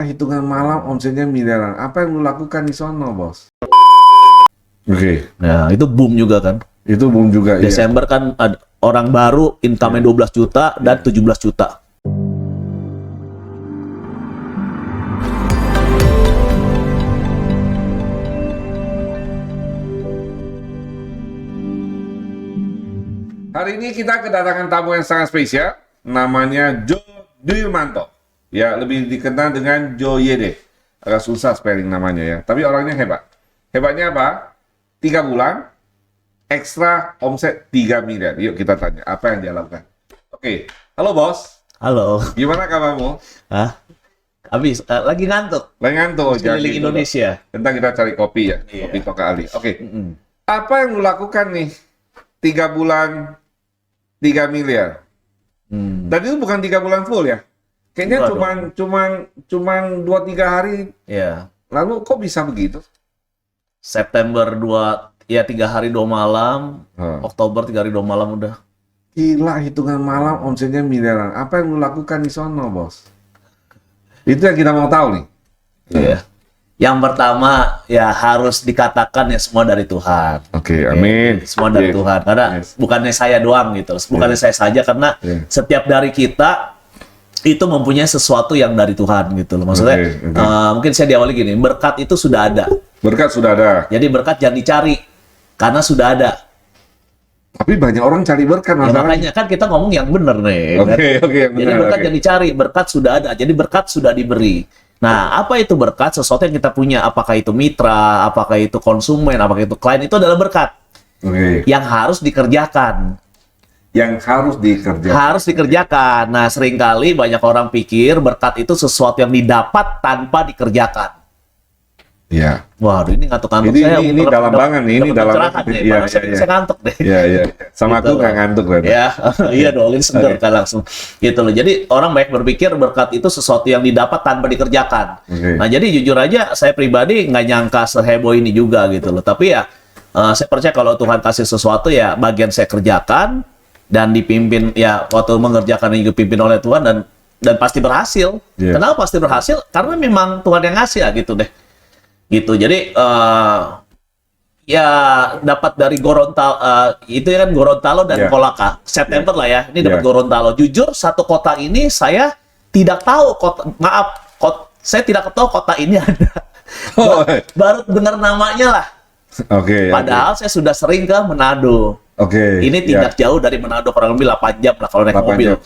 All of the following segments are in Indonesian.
Hitungan malam omsetnya miliaran. Apa yang lu lakukan di sono, bos? Oke. Nah, itu boom juga kan. Itu boom juga. Desember kan ada orang baru income-nya 12 juta dan 17 juta. Hari ini kita kedatangan tamu yang sangat spesial. Namanya Jo Duilmanto. Ya, lebih dikenal dengan Jo Yede. Agak susah spelling namanya ya. Tapi orangnya hebat. Hebatnya apa? 3 bulan, ekstra omset 3 miliar. Yuk kita tanya, apa yang dia lakukan? Oke. Halo bos. Halo. Gimana kabarmu? Hah? Habis lagi ngantuk. Lagi ngantuk. Keliling Indonesia. Tentang kita cari kopi ya. Iya. Kopi Toka Ali. Oke. Apa yang lu lakukan nih? 3 bulan, 3 miliar. Dan itu bukan 3 bulan full ya? Kayaknya cuman 2-3 hari. Ya. Lalu kok bisa begitu? September 3 hari 2 malam. Oktober 3 hari 2 malam udah. Gila, hitungan malam omsetnya miliaran. Apa yang lu lakukan di sono, bos? Itu yang kita mau tahu nih. Iya. Yang pertama ya harus dikatakan ya semua dari Tuhan. Oke, amin. Semua dari Tuhan. Karena bukannya saya doang gitu. Bukannya saya saja, karena setiap dari kita itu mempunyai sesuatu yang dari Tuhan gitu loh. Maksudnya mungkin saya diawali gini, berkat itu sudah ada. Berkat sudah ada. Jadi berkat jangan dicari karena sudah ada. Tapi banyak orang cari berkat, Ya, makanya kan kita ngomong yang benar nih. Oke, yang benar. Jadi berkat jangan dicari, berkat sudah ada. Jadi berkat sudah diberi. Nah, apa itu berkat? Sesuatu yang kita punya, apakah itu mitra, apakah itu konsumen, apakah itu klien, itu adalah berkat. Yang harus dikerjakan. Harus dikerjakan. Nah, seringkali banyak orang pikir berkat itu sesuatu yang didapat tanpa dikerjakan. Iya. Waduh, ini ngantuk-ngantuk saya. Ini dalam banget nih, ini dalam. Iya. Saya ngantuk deh. Iya. Sama gitu. aku nggak ngantuk kan? Ya, iya dong, ini seger kan langsung. Gitu loh. Jadi orang banyak berpikir berkat itu sesuatu yang didapat tanpa dikerjakan. Nah, jadi jujur aja saya pribadi nggak nyangka seheboh ini juga gitu loh. Tapi ya, saya percaya kalau Tuhan kasih sesuatu ya bagian saya kerjakan dan dipimpin ya waktu mengerjakan ini dipimpin oleh Tuhan dan pasti berhasil. Kenapa pasti berhasil? Karena memang Tuhan yang ngasih ya gitu deh. Gitu. Jadi ya dapat dari Gorontalo itu ya kan Gorontalo dan Kolaka. September lah ya. Ini dapat Gorontalo. Jujur satu kota ini saya tidak tahu saya tidak tahu kota ini ada. Baru dengar namanya lah. Padahal saya sudah sering ke Manado. Ini tidak jauh dari Manado, kurang lebih 8 jam lah kalau naik mobil.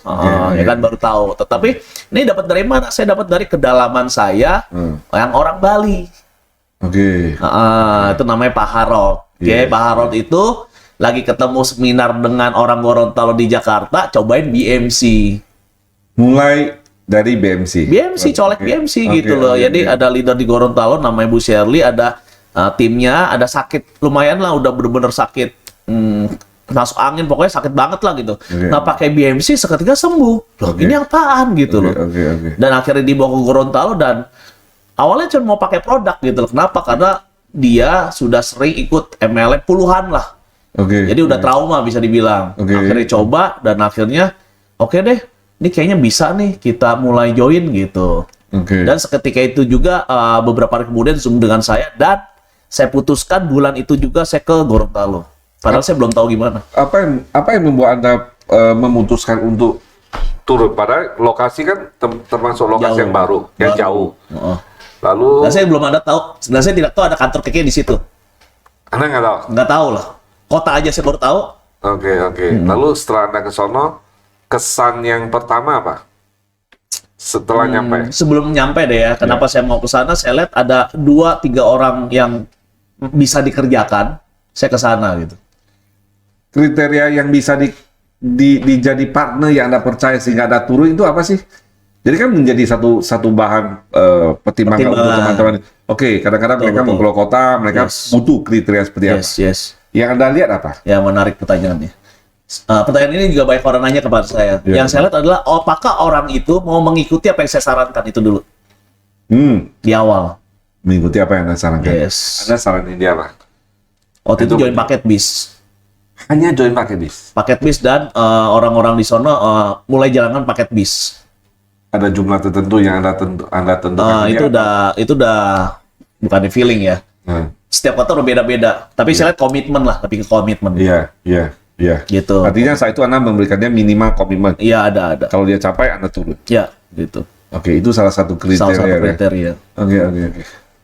Ya kan baru tahu. Tetapi ini dapat dari mana? Saya dapat dari kedalaman saya yang orang Bali. Itu namanya Pak Harold. Pak Harold itu lagi ketemu seminar dengan orang Gorontalo di Jakarta, cobain BMC. Mulai dari BMC. Colek BMC gitu loh. Jadi ada leader di Gorontalo namanya Bu Shirley, ada timnya, ada sakit lumayan lah, udah bener-bener sakit. Masuk angin, pokoknya sakit banget lah gitu. Nah, pakai BMC seketika sembuh. Loh, ini apaan gitu loh. Dan akhirnya dibawa ke Gorontalo dan awalnya cuma mau pakai produk gitu loh. Kenapa? Karena dia sudah sering ikut MLM puluhan lah. Jadi udah trauma bisa dibilang. Akhirnya coba dan akhirnya oke deh, ini kayaknya bisa nih kita mulai join gitu. Dan seketika itu juga beberapa hari kemudian Zoom dengan saya dan saya putuskan bulan itu juga saya ke Gorontalo. Padahal saya belum tahu gimana. Apa yang membuat Anda memutuskan untuk turun? Padahal lokasi kan termasuk lokasi yang baru, yang jauh. Lalu. Dan saya belum ada tahu. Dan saya tidak tahu ada kantor KK di situ. Anda nggak tahu? Nggak tahu lah. Kota aja saya baru tahu. Lalu setelah Anda ke sono, kesan yang pertama apa? Setelah nyampe? Sebelum nyampe deh ya. Kenapa saya mau ke sana? Saya lihat ada 2-3 orang yang bisa dikerjakan. Saya ke sana gitu. Kriteria yang bisa dijadi partner yang Anda percaya sehingga Anda turun itu apa sih? Jadi kan menjadi satu bahan pertimbangan untuk teman-teman. Kadang-kadang mereka mau keluar kota, mereka butuh kriteria seperti apa? Yang Anda lihat apa? Ya, menarik pertanyaannya. Pertanyaan ini juga banyak orang nanya kepada saya. Yang saya lihat adalah, apakah orang itu mau mengikuti apa yang saya sarankan itu dulu? Di awal. Mengikuti apa yang Anda sarankan? Anda saranin dia apa? Waktu itu join paket bis. Hanya join paket bis? Paket bis dan orang-orang di sana mulai jalankan paket bis. ada jumlah tertentu yang Anda tentukan. Itu udah bukan feeling ya. Nah, Setiap kota berbeda-beda. Tapi saya lihat komitmen lah, lebih ke komitmen. iya. Gitu. Artinya saat itu Anda memberikannya minimal komitmen. Iya, ada. Kalau dia capai, Anda turun. Ya, gitu. Oke, itu salah satu kriteria. Salah satu ya? kriteria. Oke.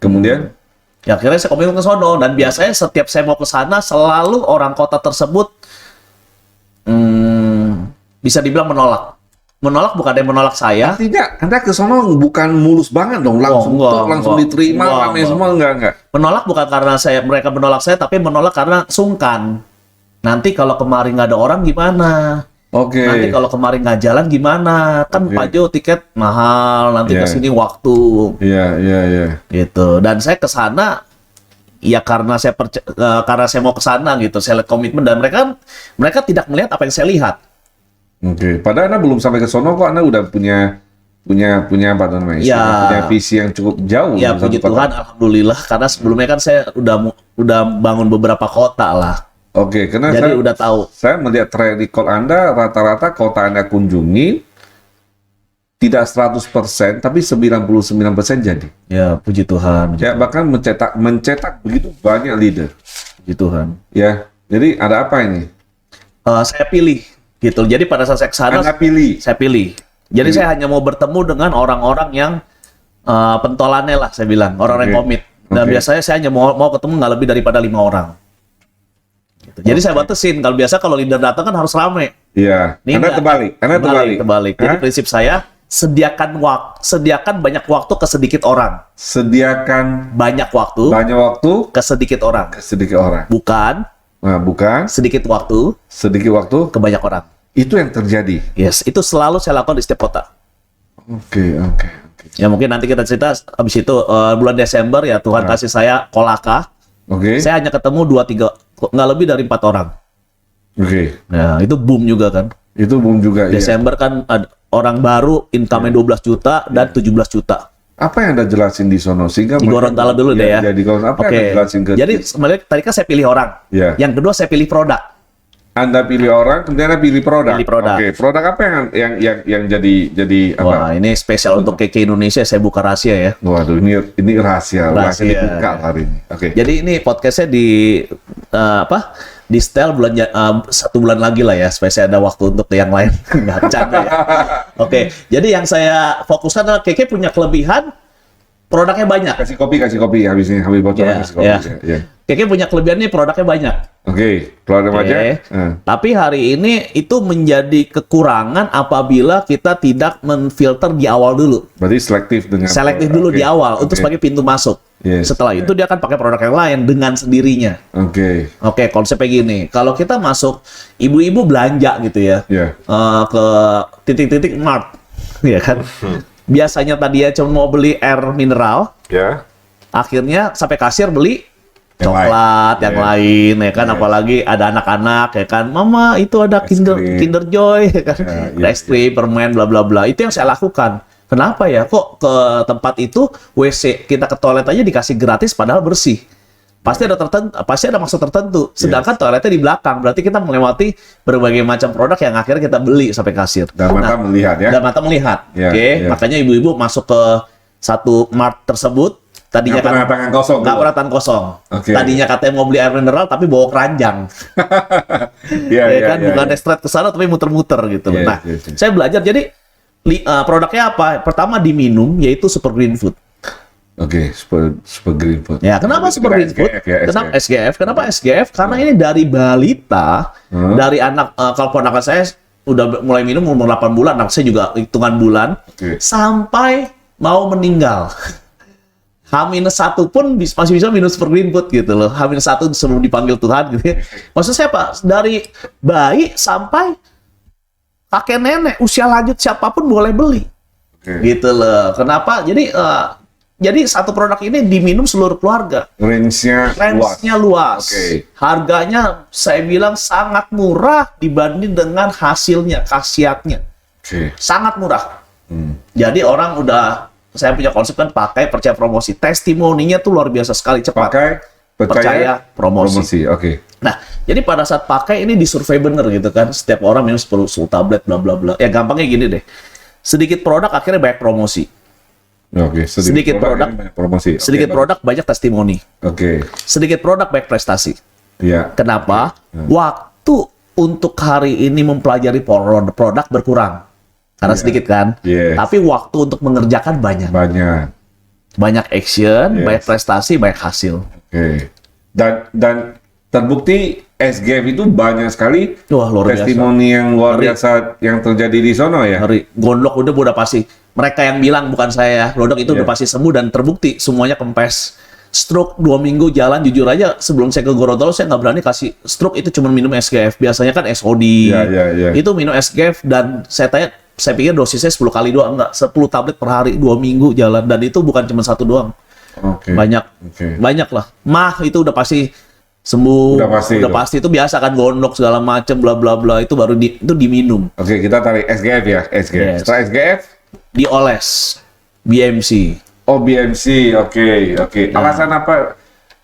Kemudian, Ya akhirnya saya komitmen ke sono, dan biasanya setiap saya mau ke sana selalu orang kota tersebut bisa dibilang menolak. Menolak bukan yang menolak saya. artinya Anda ke sono bukan mulus banget dong, langsung langsung diterima, ramai semua, enggak. Menolak bukan karena mereka menolak saya, tapi menolak karena sungkan. Nanti kalau kemarin nggak ada orang gimana? Oke. Nanti kalau kemarin nggak jalan gimana? Kan Pak Jo tiket mahal, nanti Iya. kesini waktu. Iya. Gitu. Dan saya ke sana ya karena karena saya mau ke sana gitu. Saya lihat komitmen, dan mereka tidak melihat apa yang saya lihat. Oke. Padahal Anda belum sampai ke sono kok, Anda udah punya apa namanya? Ya. Punya visi yang cukup jauh. Ya di puji satu kota. Tuhan, alhamdulillah, karena sebelumnya kan saya udah bangun beberapa kota lah. Oke, karena Jadi udah tahu. saya melihat track record Anda, rata-rata kota Anda kunjungi tidak 100%, tapi 99% jadi. Ya puji Tuhan. Ya, bahkan mencetak begitu banyak leader. Puji Tuhan. Ya, jadi ada apa ini? Saya pilih gitu. Jadi pada saat saya ke sana, Anda pilih. saya pilih. Jadi saya hanya mau bertemu dengan orang-orang yang pentolannya lah, saya bilang, orang-orang yang Oke. komit. Dan Oke. biasanya saya hanya mau ketemu nggak lebih daripada 5 orang. Gitu. Jadi saya batasin. Kalau leader datang kan harus rame. Iya. Ini Anda enggak. terbalik. Terbalik. Jadi Hah? prinsip saya, sediakan banyak waktu ke sedikit orang. Sediakan Banyak waktu banyak waktu ke sedikit orang. ke sedikit orang. Bukan Nah, bukan sedikit waktu sedikit waktu. ke banyak orang. Itu yang terjadi. Yes, itu selalu saya lakukan di setiap kota. Oke. Ya mungkin nanti kita cerita habis itu bulan Desember ya Tuhan kasih saya Kolaka. Oke. Saya hanya ketemu 2-3, nggak lebih dari 4 orang. Oke. Nah, itu boom juga kan. Itu belum juga. Iya. Desember kan ada orang baru, income-nya 12 juta dan 17 juta. Apa yang Anda jelasin di sono sehingga Di Gorontalo dulu deh ya. Di Gorontalo. Apa yang Oke. Anda jelasin ke? Jadi sebenarnya tadi kan saya pilih orang. Ya. Yang kedua saya pilih produk. Anda pilih orang, kemudian Anda pilih produk. Pilih produk. Oke, produk apa yang jadi apa? Wah, ini spesial untuk KK Indonesia, saya buka rahasia ya. Waduh, ini rahasia Rahasia. dibuka hari ini. Oke. Jadi ini podcastnya di di setel 1 bulan lagi lah ya, supaya saya ada waktu untuk yang lain. Nggak bercanda ya. Oke, jadi yang saya fokuskan adalah KK punya kelebihan, produknya banyak. Kasih kopi habis ini, habis bocoran Ya, kasih kopi. ya. Ya. KK punya kelebihan nih, produknya banyak. Oke, keluar Oke. aja. Tapi hari ini itu menjadi kekurangan apabila kita tidak menfilter di awal dulu. Berarti selektif Dulu Oke. di awal untuk Oke. sebagai pintu masuk. Yes. Setelah itu dia akan pakai produk yang lain dengan sendirinya. Oke. Oke, konsepnya gini. Kalau kita masuk ibu-ibu belanja gitu ya, Ya. ke titik-titik mart, ya kan? Biasanya tadi ya cuma mau beli air mineral, Ya. akhirnya sampai kasir beli Yang coklat, lain. yang Yes. lain, ya kan? Yes. Apalagi ada anak-anak, ya kan? Mama, itu ada Es krim. Kinder Joy, ya kan? Ya, Es krim, permen, bla bla bla. Itu yang saya lakukan. Kenapa ya? Kok ke tempat itu WC kita ke toilet aja dikasih gratis padahal bersih? Pasti ada maksud tertentu. Sedangkan toiletnya di belakang, berarti kita melewati berbagai macam produk yang akhirnya kita beli sampai kasir. Dan mata melihat ya. Dan mata melihat. Ya, Oke, ya. makanya ibu-ibu masuk ke satu mart tersebut, tadinya Nggak pernah tangan kosong. nggak pernah tangan kosong. Oke. Tadinya katanya mau beli air mineral tapi bawa keranjang. Iya, Ya kan, bukan straight ke sana tapi muter-muter gitu. Yes, Nah, yes, yes. saya belajar jadi produknya apa? Pertama diminum yaitu Super Green Food. Oke, super green food. Ya, kenapa Super Green Food? SGF ya, Kenapa SGF? Kenapa SGF? Karena ini dari balita, dari anak kalau ponakan saya udah mulai minum umur 8 bulan, anak saya juga hitungan bulan, Oke. sampai mau meninggal. H-1 pun masih bisa minum Super Green Food gitu loh. H-1 sebelum dipanggil Tuhan gitu ya. Maksud saya Pak, dari bayi sampai kakek nenek, usia lanjut siapapun boleh beli. Oke. Gitu loh. Kenapa? Jadi satu produk ini diminum seluruh keluarga. Range-nya luas. Range-nya luas. Oke. Harganya saya bilang sangat murah dibanding dengan hasilnya, khasiatnya. Oke. Sangat murah. Jadi orang saya punya konsep kan pakai percaya promosi. Testimoninya tuh luar biasa sekali cepat. Percaya promosi. Oke. Nah, jadi pada saat pakai ini disurvei bener gitu kan. Setiap orang minum 10 tablet bla bla bla. Ya gampangnya gini deh. sedikit produk akhirnya banyak promosi. Oke, Sedikit produk, banyak promosi. sedikit produk banyak testimoni. Oke. Sedikit produk banyak prestasi. Ya. Kenapa? Waktu untuk hari ini mempelajari produk berkurang. Karena sedikit kan? Yes. Tapi waktu untuk mengerjakan banyak. Banyak. Banyak action, Yes. banyak prestasi, banyak hasil. Oke. Dan terbukti SGF itu banyak sekali Wah, luar biasa. testimoni yang luar Ngeri. biasa yang terjadi di sono ya. Ngeri. Gondok udah pasti. Mereka yang bilang, bukan saya. Gondok itu udah pasti sembuh dan terbukti semuanya kempes. Stroke 2 minggu jalan, jujur aja sebelum saya ke Gorontalo saya nggak berani kasih stroke, itu cuma minum SGF. Biasanya kan SOD. Ya. Itu minum SGF dan saya pikir dosisnya 10 kali doang, enggak, 10 tablet per hari 2 minggu jalan, dan itu bukan cuma satu doang. Oke. Banyak lah. Mah itu udah pasti sembuh. Udah pasti itu biasa kan, gondok segala macem bla bla bla, itu baru itu diminum, Oke, kita tarik SGF ya, SGF. Yes. Setelah SGF, dioles BMC. oh BMC, oke. Alasan apa?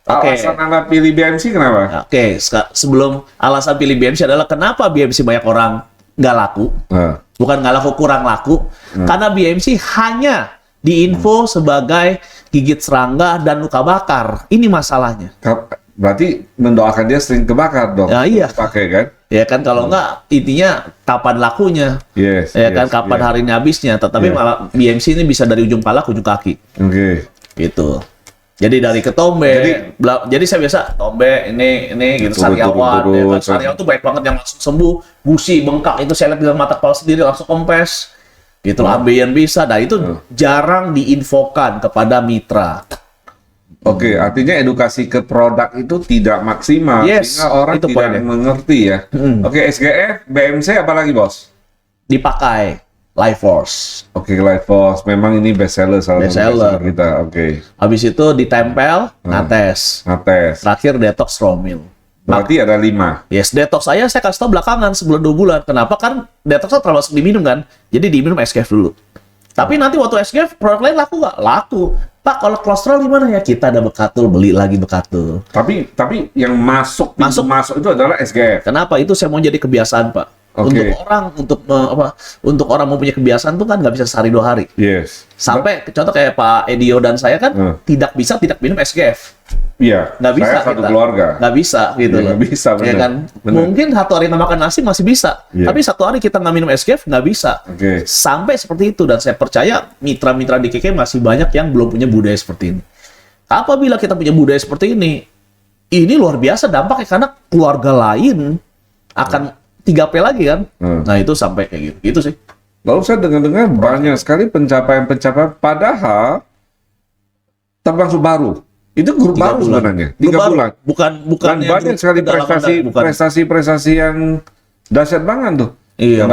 Oke. Alasan Anda pilih BMC kenapa? Oke, sebelum alasan pilih BMC adalah kenapa BMC banyak orang nggak laku. Bukan nggak laku, kurang laku. Karena BMC hanya diinfo sebagai gigit serangga dan luka bakar. Ini masalahnya. Berarti mendoakan dia sering kebakar dong. Ya, iya. Pakai kan? Ya kan, kalau nggak, intinya kapan lakunya. Yes. Ya kan, kapan hari ini habisnya. Tetapi malah BMC ini bisa dari ujung pala ke ujung kaki. Oke. Gitu. Jadi dari ketombe, jadi saya biasa tombe ini gitu, sariawan, ya kan? Sariawan tuh baik banget yang langsung sembuh, gusi, bengkak, itu saya lihat dengan mata kepala sendiri langsung kempes, gitu. Ambeien bisa, nah itu jarang diinfokan kepada mitra. Oke, artinya edukasi ke produk itu tidak maksimal, Yes, sehingga orang itu tidak poinnya. mengerti ya. Oke, SGF, BMC apa lagi bos? Dipakai Life Force. Oke, Life Force, memang ini best seller salah satu Best seller. best seller kita. Oke, Habis itu ditempel, ngates. Nates. Terakhir detox Romil. Berarti ada 5. Yes, detox saya kasih tau belakangan, sebulan 2 bulan. Kenapa? Kan detox termasuk diminum kan. Jadi diminum SGF dulu. Tapi nanti waktu SGF, produk lain laku nggak? Laku. Pak, kalau kolesterol gimana ya? Kita ada Bekatul, beli lagi Bekatul. Tapi yang masuk itu adalah SGF. Kenapa? Itu saya mau jadi kebiasaan, Pak. Oke. Untuk orang mempunyai kebiasaan tuh kan nggak bisa sehari 2 hari. Yes. Sampai contoh kayak Pak Edio dan saya kan tidak minum SGF. Iya. Nggak bisa Saya satu kita. keluarga. Nggak bisa gitu Iya, loh. nggak bisa, Ya bener. kan? Bener. Mungkin 1 hari kita makan nasi masih bisa. Iya. Tapi 1 hari kita nggak minum SGF nggak bisa. Oke. Sampai seperti itu. Dan saya percaya mitra-mitra di KK masih banyak yang belum punya budaya seperti ini. Apabila kita punya budaya seperti ini luar biasa dampaknya, karena keluarga lain akan 3P lagi kan. Nah itu sampai kayak gitu. Gitu sih. Lalu saya dengar-dengar banyak sekali pencapaian-pencapaian, padahal terbang Subaru itu grup 3 baru bulan. sebenarnya. Grup 3 baru. bulan. Bukan Dan banyak sekali prestasi-prestasi yang dahsyat banget tuh. Iya,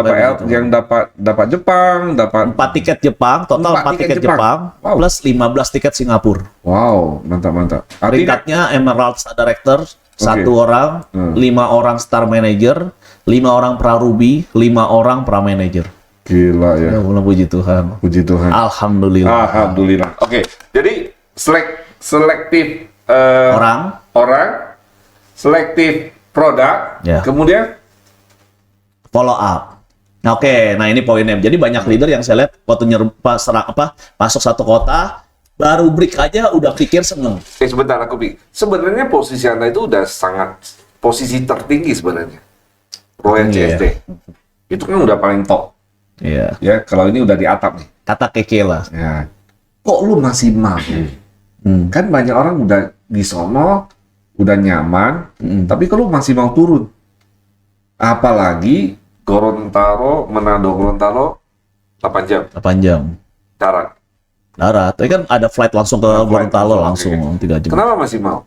yang dapat Jepang, dapat 4 tiket Jepang, total 4 tiket Jepang, Wow. plus 15 tiket Singapura. Wow, mantap. Artinya Peringkatnya Emerald Star Director, 1 orang, 5 orang Star Manager, 5 orang Praruby, 5 orang Pra Manager. gila ya. Ya Allah, puji Tuhan. Puji Tuhan. Alhamdulillah. Alhamdulillah. Oke, jadi selektif orang, selektif produk, Ya. kemudian Follow up. Nah, oke, nah ini poinnya. Jadi banyak leader yang saya lihat waktu masuk satu kota, baru break aja udah pikir seneng. sebentar aku pikir. Sebenarnya posisi Anda itu udah sangat posisi tertinggi sebenarnya. Royal Iya. CSD. Itu kan udah paling top. Iya. Ya, kalau ini udah di atap nih. Kata keke lah. Ya. Kok lu masih mau? Kan banyak orang udah di sono, udah nyaman, tapi kalau masih mau turun. Apalagi Manado Gorontalo 8 jam 8 jam. darat. Darat. Tapi kan ada flight langsung ke Gorontalo langsung 3 jam. Kenapa masih mau?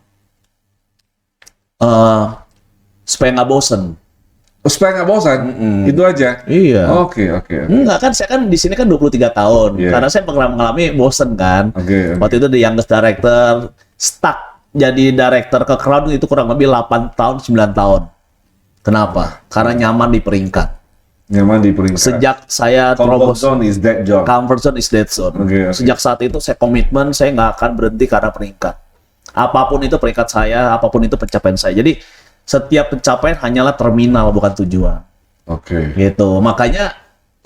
Supaya nggak bosen. Supaya nggak bosan. Itu aja. Iya. Oke. Enggak kan, saya kan di sini kan 23 tahun. Iya. Karena saya pernah mengalami bosen kan. Oke. Waktu itu the youngest director, stuck jadi director ke Crown itu kurang lebih 8 tahun, 9 tahun. Kenapa? Karena nyaman di peringkat. Nyaman di peringkat. Sejak saya Comfort terobos, zone is that job. comfort zone is dead zone. Oke. Sejak saat itu saya komitmen, saya nggak akan berhenti karena peringkat. Apapun itu peringkat saya, apapun itu pencapaian saya. Jadi setiap pencapaian hanyalah terminal, bukan tujuan. Oke. Gitu. Makanya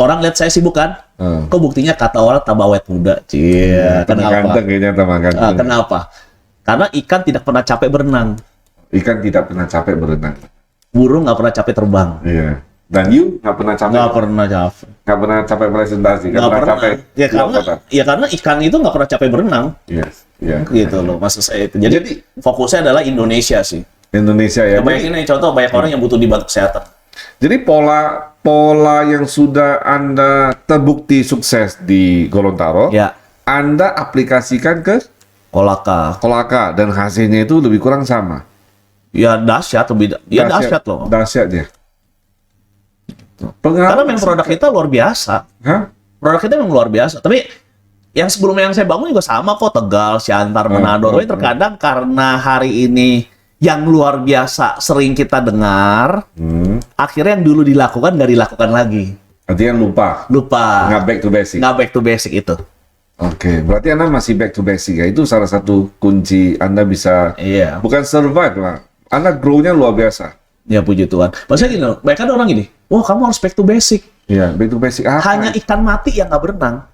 orang lihat saya sibuk kan? Kok buktinya kata orang tambah awet muda. Cie, Tambah kenapa? ganteng kayaknya, tambah ganteng. Kenapa? Karena ikan tidak pernah capek berenang. Ikan tidak pernah capek berenang. Burung nggak pernah capek terbang. Iya. Dan you nggak pernah capek. Nggak pernah capek. Nggak pernah capek presentasi. Nggak pernah. capek. Ya karena ikan itu nggak pernah capek berenang. Yes. Iya. Gitu loh, maksud saya itu. Jadi fokusnya adalah Indonesia sih. Indonesia ya. Bayangin nih contoh banyak orang yang butuh dibantu kesehatan. Jadi pola yang sudah Anda terbukti sukses di Gorontalo, Ya, Anda aplikasikan ke Kolaka. Kolaka dan hasilnya itu lebih kurang sama. Ya dahsyat lebih ya dahsyat loh. Dahsyat ya. Karena memang produk kita luar biasa. Hah? Produk kita memang luar biasa. Tapi yang sebelumnya yang saya bangun juga sama kok, Tegal, Siantar, Manado. Tapi terkadang karena hari ini yang luar biasa sering kita dengar, akhirnya yang dulu dilakukan nggak dilakukan lagi. Artinya lupa. Nggak back to basic. Nggak back to basic itu. Oke, berarti Anda masih back to basic ya. Itu salah satu kunci Anda bisa bukan survive lah. Anda grow-nya luar biasa. Ya puji Tuhan. Maksudnya gini, banyak kan orang gini, wah kamu harus back to basic. Iya, back to basic apa? Hanya ikan mati yang nggak berenang.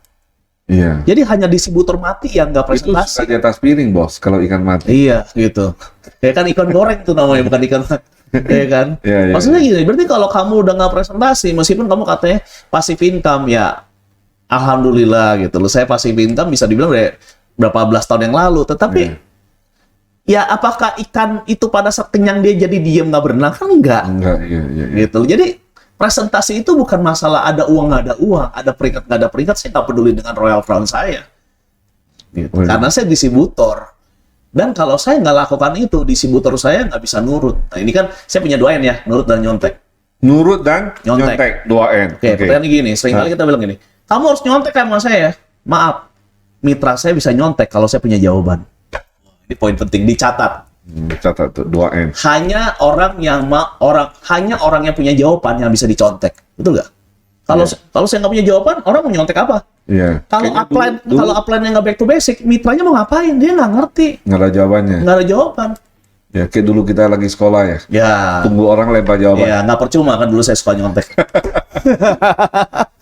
Iya. Jadi hanya distributor mati yang nggak Itu presentasi. suka di atas piring, bos, kalau ikan mati. Iya, gitu. Ya kan ikan goreng itu namanya, bukan ikan mati. Iya kan? Iya, iya, Maksudnya gini, berarti kalau kamu udah nggak presentasi, meskipun kamu katanya passive income, ya alhamdulillah gitu loh. Saya passive income bisa dibilang dari berapa belas tahun yang lalu. Tetapi, ya apakah ikan itu pada saat kenyang dia jadi diem nggak berenang? Kan enggak. Enggak, iya. Gitu loh. Jadi, presentasi itu bukan masalah ada uang nggak ada uang, ada peringkat nggak ada peringkat, saya nggak peduli dengan Royal Crown saya. Gitu. Karena saya distributor. Dan kalau saya nggak lakukan itu, distributor saya nggak bisa nurut. Nah ini kan saya punya 2N ya, nurut dan nyontek. Nurut dan nyontek. 2N. Oke, pertanyaannya gini, seringkali kita bilang gini, kamu harus nyontek sama saya. Maaf, mitra saya bisa nyontek kalau saya punya jawaban. Ini poin penting, dicatat. Catat tuh 2N. Hanya orang yang punya jawaban yang bisa dicontek, betul nggak? Kalau saya nggak punya jawaban, orang mau nyontek apa? Iya. Kalau upline yang nggak back to basic, mitranya mau ngapain? Dia nggak ngerti, Nggak ada jawabannya. nggak ada jawaban. Ya, kayak dulu kita lagi sekolah ya. Ya, Tunggu orang lempar jawaban. ya nggak percuma kan dulu saya suka nyontek.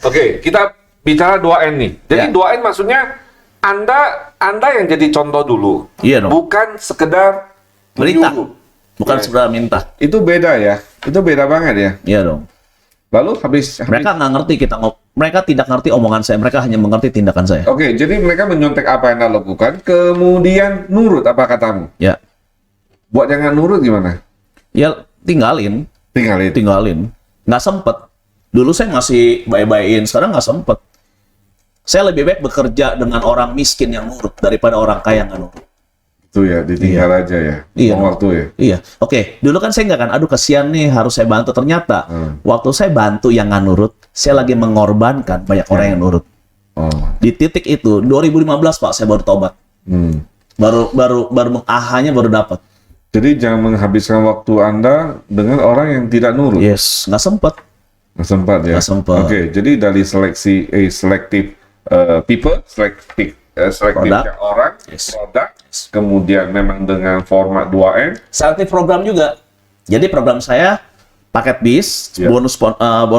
Oke, kita bicara 2N nih. Jadi Ya. 2N maksudnya Anda yang jadi contoh dulu. Iya dong. Bukan sekedar Berita, menyuruh. bukan Ya. sekedar minta. Itu beda ya. Itu beda banget ya. Iya dong. Lalu habis Mereka nggak ngerti mereka tidak ngerti omongan saya, mereka hanya mengerti tindakan saya. Oke, jadi mereka menyontek apa yang Anda lakukan, kemudian nurut apa katamu. Ya, Buat jangan nurut gimana? ya tinggalin. Tinggalin. Nggak sempet. Dulu saya masih baik-baikin, sekarang nggak sempet. Saya lebih baik bekerja dengan orang miskin yang nurut daripada orang kaya yang nggak nurut. Itu ya, ditinggal aja ya. Iya. Buang waktu ya. Iya, oke. Dulu kan saya nggak kan, aduh kasihan nih harus saya bantu. Ternyata waktu saya bantu yang nggak nurut, saya lagi mengorbankan banyak orang yang nurut. Oh. Di titik itu 2015 Pak, saya baru tobat. Baru AH-nya baru dapat. Jadi jangan menghabiskan waktu Anda dengan orang yang tidak nurut. Yes, nggak sempet. Nggak sempat ya. Nggak sempat. Oke, jadi dari selective people, selective Produk. orang, Yes. produk, kemudian memang dengan format 2N. Selektif program juga. Jadi program saya paket bis, Ya.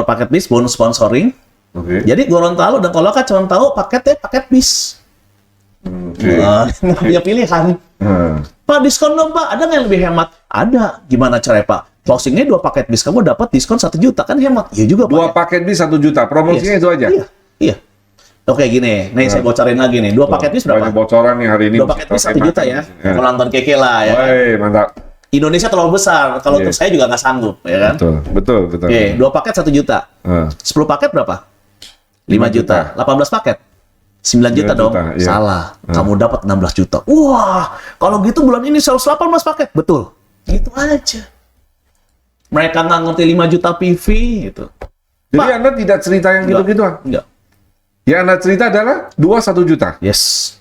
paket bis, bonus sponsoring. Oke. Jadi Gorontalo dan Kolaka cuma tahu paket bis. Oke. Nggak punya pilihan. Hmm. Pak, diskon dong Pak, ada nggak yang lebih hemat? Ada. Gimana caranya Pak? Closingnya 2 paket bis, kamu dapat diskon 1 juta, kan hemat? Iya juga Pak. 2 paket bis 1 juta, promosinya Yes. itu aja. Iya. Oke gini, nih saya bocorin lagi nih. 2 paket bis berapa? Banyak bocoran nih hari ini. 2 paket bis 1 juta ya. Mau nonton keke lah ya. kan? Woi, mantap. Indonesia terlalu besar, kalau Iya. untuk saya juga nggak sanggup, ya kan? Betul. Oke, 2 paket 1 juta. 10 paket berapa? 5 juta. 18 paket? 9 juta 9 dong. juta, iya. Salah. Kamu dapat 16 juta. Wah, kalau gitu bulan ini 118 paket. Betul. Gitu aja. Mereka nggak ngerti 5 juta PV gitu. Jadi Pak. Anda tidak cerita yang gitu-gituan. Enggak. Yang Anda cerita adalah 1 juta. Yes.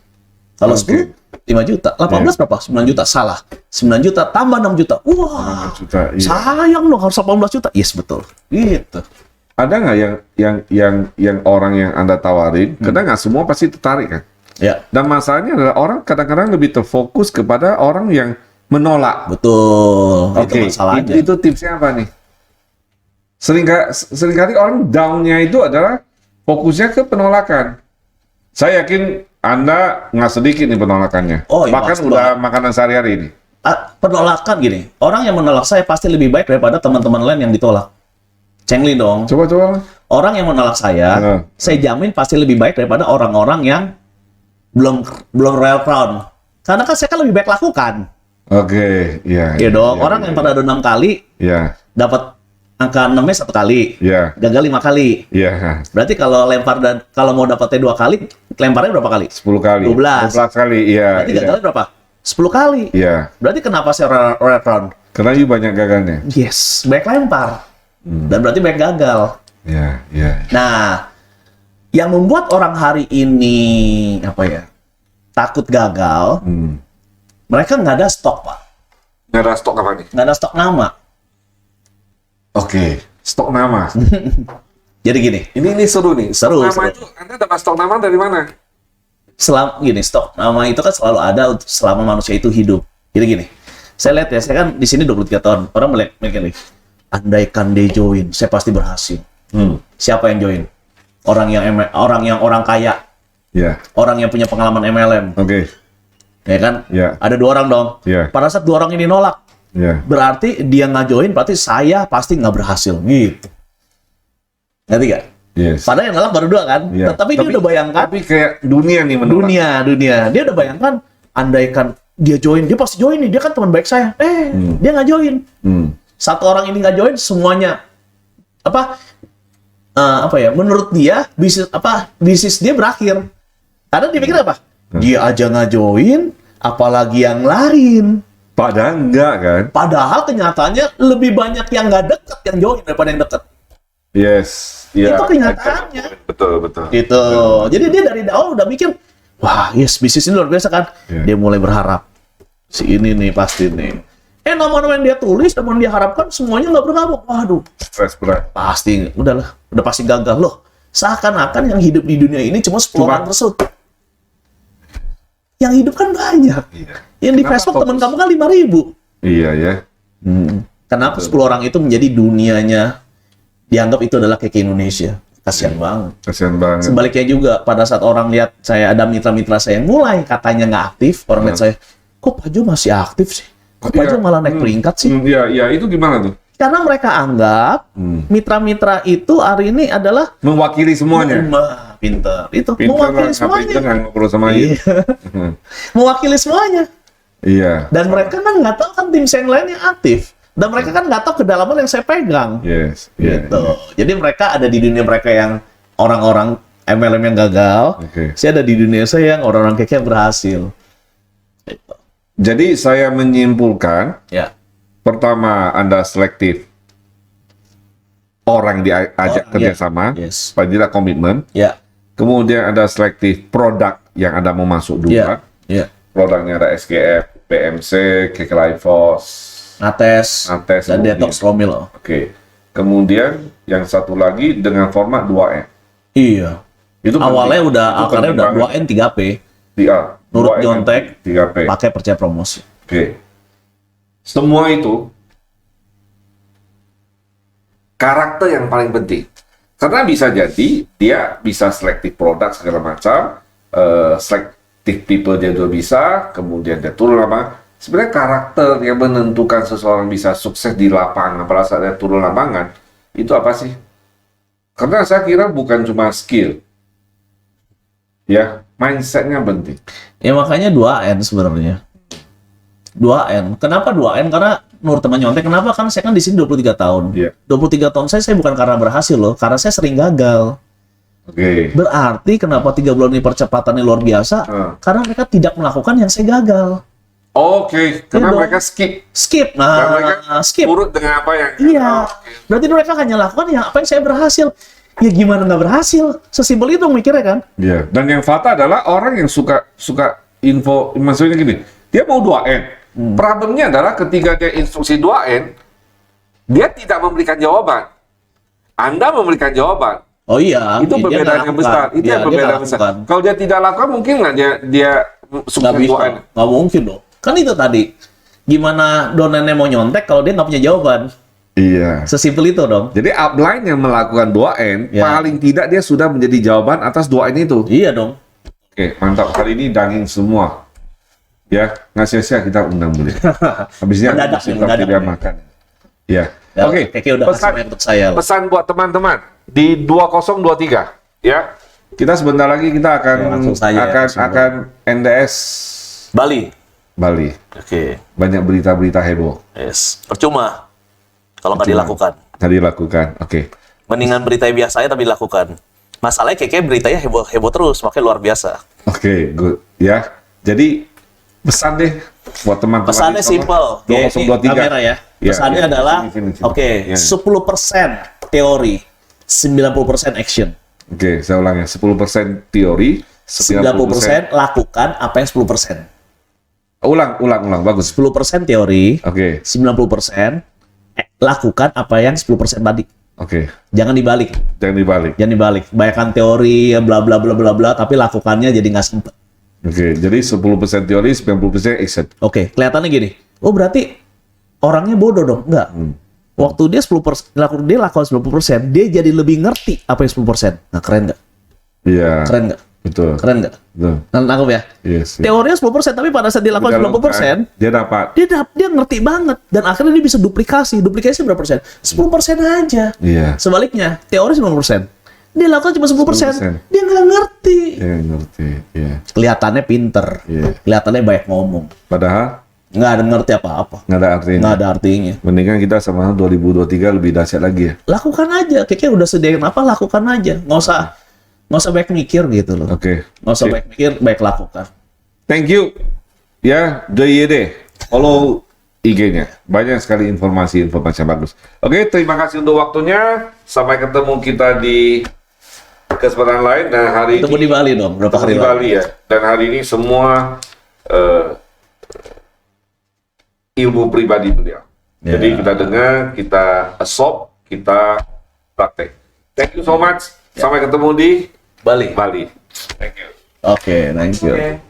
Kalau Oke. 10, 5 juta. 18 berapa? 9 juta. Salah. 9 juta tambah 6 juta. Wah, 6 juta, iya. sayang dong harus 18 juta. Yes, betul. Gitu. Ada nggak yang orang yang Anda tawarin? Karena nggak semua pasti tertarik kan. Ya, Dan masalahnya adalah orang kadang-kadang lebih terfokus kepada orang yang menolak. betul. Oke, Itu masalahnya. itu tipsnya apa nih? Seringkali orang down-nya itu adalah fokusnya ke penolakan. Saya yakin Anda nggak sedikit nih penolakannya. Oh, iya, Bahkan pasti udah makanan sehari-hari ini. Penolakan gini, orang yang menolak saya pasti lebih baik daripada teman-teman lain yang ditolak. Cengli dong. Coba. Orang yang menolak saya jamin pasti lebih baik daripada orang-orang yang belum royal crown. Karena kan saya kan lebih baik lakukan. Oke, iya. Iya dong. Orang yang pada 6 kali, Iya. dapat angka 6-nya 1 kali, Iya. gagal 5 kali. Iya. Berarti kalau lempar dan kalau mau dapatnya 2 kali, lemparnya berapa kali? 10 kali. 12. 12 kali, iya. Berarti gagalnya berapa? 10 kali. Iya. Berarti kenapa saya royal crown? Karena you banyak gagalnya. Yes, baik lempar. Dan berarti baik gagal. Iya, iya. Nah, yang membuat orang hari ini takut gagal, mereka nggak ada stok, Pak. Nggak ada stok apa nih? Nggak ada stok nama. Oke, stok nama. Jadi gini, Ini seru nih. Seru, Stok nama seru. itu, Anda dapat stok nama dari mana? stok nama itu kan selalu ada selama manusia itu hidup. Jadi gini, saya lihat ya, saya kan di sini 23 tahun. Orang mikir nih, andaikan dia join, saya pasti berhasil. Siapa yang join? Orang yang kaya, Iya. orang yang punya pengalaman MLM, Oke. ya kan? Iya. Ada 2 orang dong. Iya. Pada saat 2 orang ini nolak, Iya. berarti dia nggak join, berarti saya pasti nggak berhasil, gitu. Ngerti nggak? Yes. Padahal yang nolak baru 2 kan? Iya. Tapi dia udah bayangkan, Tapi kayak dunia nih menolak. dunia. Dia udah bayangkan, andaikan dia join, dia pasti join nih, dia kan teman baik saya. Dia nggak join. Satu orang ini nggak join, semuanya menurut dia bisnis dia berakhir. Karena dia pikir apa? Dia aja nggak join, apalagi yang lain. Padahal enggak kan? Padahal kenyataannya lebih banyak yang nggak deket yang join daripada yang deket. Yes. Iya. Itu kenyataannya. Betul. Gitu. Jadi dia dari awal udah mikir, wah, yes, bisnis ini luar biasa kan? Iya. Dia mulai berharap si ini nih pasti nih. Nama-nama yang dia tulis, nama yang dia harapkan semuanya nggak bergabung. Waduh, Stres berat. pasti udah pasti gagal loh. Seakan-akan yang hidup di dunia ini cuma 10 orang tersebut. Yang hidup kan banyak. Iya. Yang di Kenapa Facebook fokus? teman kamu kan 5.000. Iya ya. Kenapa 10 orang itu menjadi dunianya? Dianggap itu adalah kayak Indonesia. Kasihan banget. Kasihan banget. Sebaliknya juga, pada saat orang lihat saya ada mitra-mitra saya yang mulai katanya nggak aktif, orang lihat saya, kok Pak Jo masih aktif sih? Kok Pak Jo malah naik peringkat sih? Iya, itu gimana tuh? Karena mereka anggap mitra-mitra itu hari ini adalah Mewakili semuanya. pinter. Itu Pinter mewakili lah, semuanya. pinter nggak ngobrol sama Iya. Mewakili semuanya. Iya. Dan mereka kan nggak tahu kan tim saya yang lain yang aktif. Dan mereka kan nggak tahu kedalaman yang saya pegang. Yes. Iya. Gitu. Jadi mereka ada di dunia mereka yang orang-orang MLM yang gagal. Oke. Saya ada di dunia saya yang orang-orang keke yang berhasil. Gitu. Jadi saya menyimpulkan, Ya. pertama Anda selektif orang diajak Orang, kerjasama, Yes. apabila komitmen. Ya. Kemudian ada selektif produk yang Anda mau masuk dulu. Ya. Produknya ada SGF, PMC, Kekelifos, Nates. Nates, Dan kemudian. detox Romil. Oke. Kemudian yang satu lagi dengan format 2N. Iya. Itu Awalnya penting. udah Itu akarnya penting udah banget. 2N 3P. Nurut 2N, nyontek. 3P. Pakai percaya promosi. Oke. Semua itu karakter yang paling penting. Karena bisa jadi dia bisa selektif produk segala macam, selektif people dia juga bisa, kemudian dia turun lapangan. Sebenarnya karakter yang menentukan seseorang bisa sukses di lapangan pada saat dia turun lapangan, itu apa sih? Karena saya kira bukan cuma skill. Ya, mindsetnya penting. Ya makanya 2N sebenarnya. 2N. Kenapa 2N? Karena menurut teman nyontek, kenapa? Karena saya kan di sini 23 tahun. Iya. 23 tahun saya bukan karena berhasil loh, karena saya sering gagal. Oke. Berarti kenapa 3 bulan ini percepatannya luar biasa? Karena mereka tidak melakukan yang saya gagal. Oke, karena dong. mereka skip. Skip. Dan mereka Skip. urut dengan apa yang Iya. Oke. Berarti mereka hanya lakukan yang apa yang saya berhasil. Ya gimana nggak berhasil? Sesimpel itu mikirnya kan? Iya. Dan yang fatal adalah orang yang suka info, maksudnya gini, dia mau 2N. Problemnya adalah ketika dia instruksi 2N, dia tidak memberikan jawaban. Anda memberikan jawaban. Oh iya. Itu dia perbedaan nggak yang besar. lakukan. Itu Iya, yang dia perbedaan nggak besar. lakukan. Kalau dia tidak lakukan, mungkin nggak dia Nggak sukses bisa. 2N. Nggak mungkin dong. Kan itu tadi. Gimana donennya mau nyontek kalau dia nggak punya jawaban? Iya. Sesimpel itu dong. Jadi upline yang melakukan 2N, Ya. paling tidak dia sudah menjadi jawaban atas 2N itu. Iya dong. Oke, mantap. Hari ini daging semua. Ya, nggak sia-sia kita undang beliau. Habisnya Mendadak nih, mendadak dia nih. makan. Ya. Ya, Oke. Keke udah kasih main untuk saya. Lah. Pesan buat teman-teman di 2023 ya. Kita sebentar lagi kita akan Ya, langsung saja ya, akan NDS Bali. Bali. Oke. Banyak berita-berita heboh Yes. Percuma kalau nggak dilakukan. tadi lakukan. Oke. Mendingan berita biasa aja tapi dilakukan. Masalahnya Keke beritanya heboh terus, makanya luar biasa. Oke, good. Ya. Jadi pesan deh buat teman-teman. Pesannya di sono. simple. Ini 2023. kamera ya. Ya, Pesannya ya. adalah, Sini. oke, Ya. 10% teori, 90% action. Oke, saya ulang ya. 10% teori, 90% lakukan apa yang 10%. Ulang. Bagus. 10% teori, Oke. 90% lakukan apa yang 10% tadi. Oke. Jangan dibalik. Jangan dibalik. Jangan dibalik. Bayangkan teori, bla bla bla bla bla, tapi lakukannya jadi nggak sempet. Oke, jadi 10% teori, 90% action. Oke, kelihatannya gini. Oh berarti orangnya bodoh dong? Enggak. Waktu dia 10%, dia lakukan 10%, dia jadi lebih ngerti apa yang 10%. Nah, keren nggak? Iya. Keren nggak? Betul. Keren nggak? Betul. Nangkep ya? Yes. Teorinya 10%, tapi pada saat dia lakukan 90%, dia dapat. dia ngerti banget. Dan akhirnya dia bisa duplikasi. Duplikasi berapa persen? 10% aja. Iya. Sebaliknya, teori 90%. Dia lakukan cuma 10%. 10%. Dia nggak ngerti. Dia ngerti. Iya. Kelihatannya pinter. Iya. Kelihatannya banyak ngomong. Padahal Nggak ada ngerti apa-apa. nggak ada artinya. Nggak ada artinya. Mendingan kita sama 2023 lebih dahsyat lagi ya. Lakukan aja. Kayaknya udah sediain apa, lakukan aja. Nggak usah banyak mikir gitu loh. Oke. Nggak usah banyak mikir, baik lakukan. Thank you. Ya, JYD. Follow IG-nya. Banyak sekali informasi-informasi yang bagus. Oke, terima kasih untuk waktunya. Sampai ketemu kita di kesempatan lain. Dan hari Ketemu ini di Bali dong, berapa hari di lalu. Bali ya. Dan hari ini semua ilmu pribadi beliau. Ya. Jadi kita dengar, kita absorb, kita praktek. Thank you so much. Sampai ketemu di Bali. Bali. Thank you. Oke, thank you. Oke.